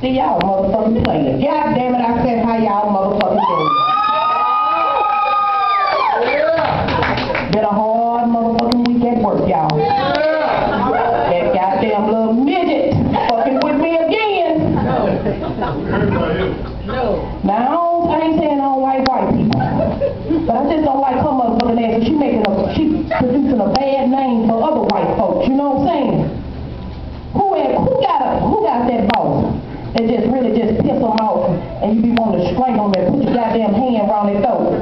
See, y'all motherfucking playing. God damn it, I said how y'all motherfucking doing. Been a hard motherfucking week at work, y'all. That goddamn little midget fucking with me again. Now, I ain't saying I don't like white people, but I just don't like her motherfucking ass. She producing a bad name for other white folks, you know what I'm saying? Who got that boss that just really just piss them off and you be wanting to strangle them and put your goddamn hand around their throat?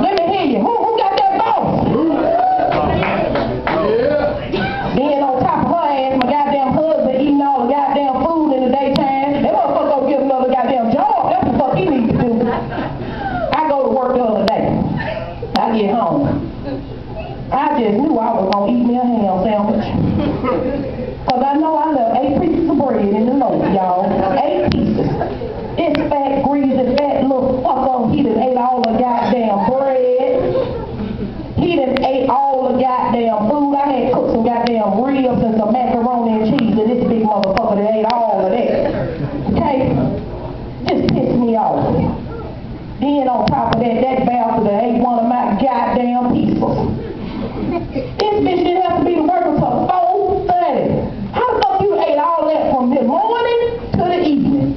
Let me hear you. Who got that boss? Then on top of her ass, my goddamn husband eating all the goddamn food in the daytime. That motherfucker gonna give another goddamn job. That's what the fuck he needs to do. I go to work the other day. I get home. I just knew I was gonna eat me a ham sandwich. Cause I know I left 8 pieces of bread in the loaf, y'all. 8 pieces. This fat, greasy, fat little fucker, he done ate all the goddamn bread. He done ate all the goddamn food. I had cooked some goddamn ribs and some macaroni and cheese, and this big motherfucker that ate all of that. Okay? Just pissed me off. Then on top of that, that bastard that ate one of my goddamn pieces. This bitch didn't have to be to work until 4:30. How the fuck you ate all that from the morning to the evening?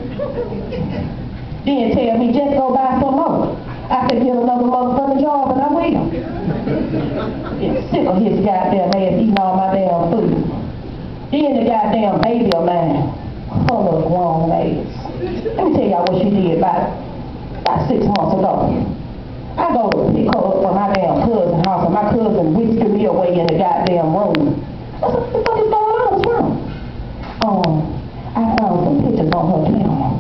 Then tell me just go buy some more. I could get another motherfucking job and I will. Get sick of his goddamn ass eating all my damn food. Then the goddamn baby of mine, full of grown ass. Let me tell y'all what she did about 6 months ago. I go to pick her up from my damn cousin's house, and my cousin whisked me away in the goddamn room. I said, what the fuck is going on? What's wrong? I found some pictures on her camera.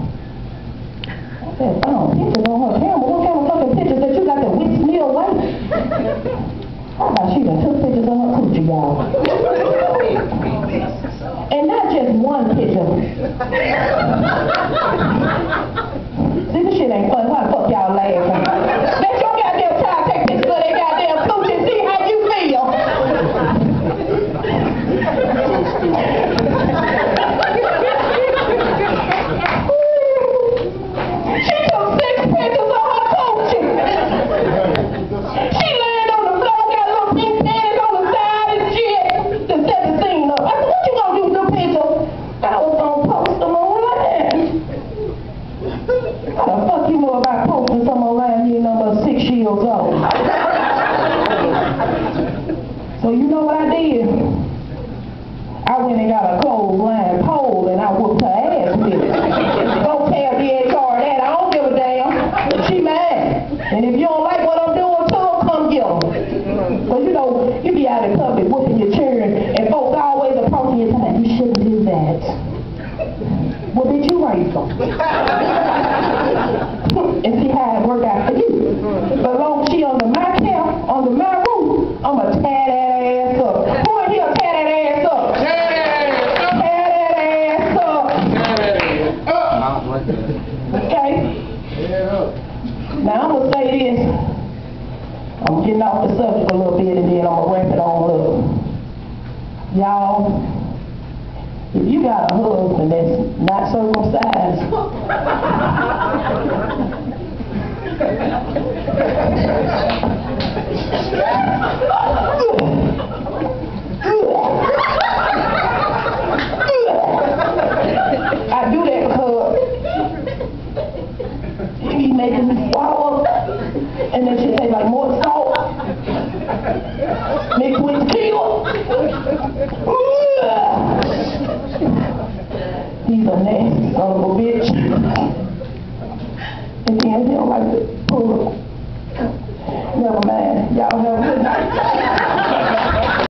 I said, found pictures on her camera? What kind of fucking pictures that you got to whisk me away? I thought she done took pictures of her coochie, y'all. And not just one picture. See, this shit ain't fun. Why the fuck y'all laughing? Let your goddamn child take pictures of their goddamn coochie and see how you feel. She took 6 pictures of her coochie. She laying on the floor, got little pink panties on the side and shit to set the scene up. I said, what you gonna do with them pictures? I was gonna post them online. How the fuck you know about posting some online? You know about 6 years old. So you know what I did? I went and got a clothesline pole and I whooped her ass with it. Go tell DHR that. I don't give a damn. She mad. And if you don't like what I'm doing to her, come get her. But you know, you be out in public whooping your children and folks always approaching you saying, you shouldn't do that. Well, did you raise them? And see how it worked out for you. But long as she under my care, under my roof, I'ma tear that ass up. Who in here tear that ass up? Tear that ass up. Okay? Now I'm gonna say this. I'm getting off the subject a little bit and then I'm gonna wrap it on up. Y'all, if you got a husband that's not circumcised, I do that because she be making me swallow and then she say like more salt mixed with tequila. He's a nasty son of a bitch. And then he don't like to pull up. Never mind. Y'all have a good night.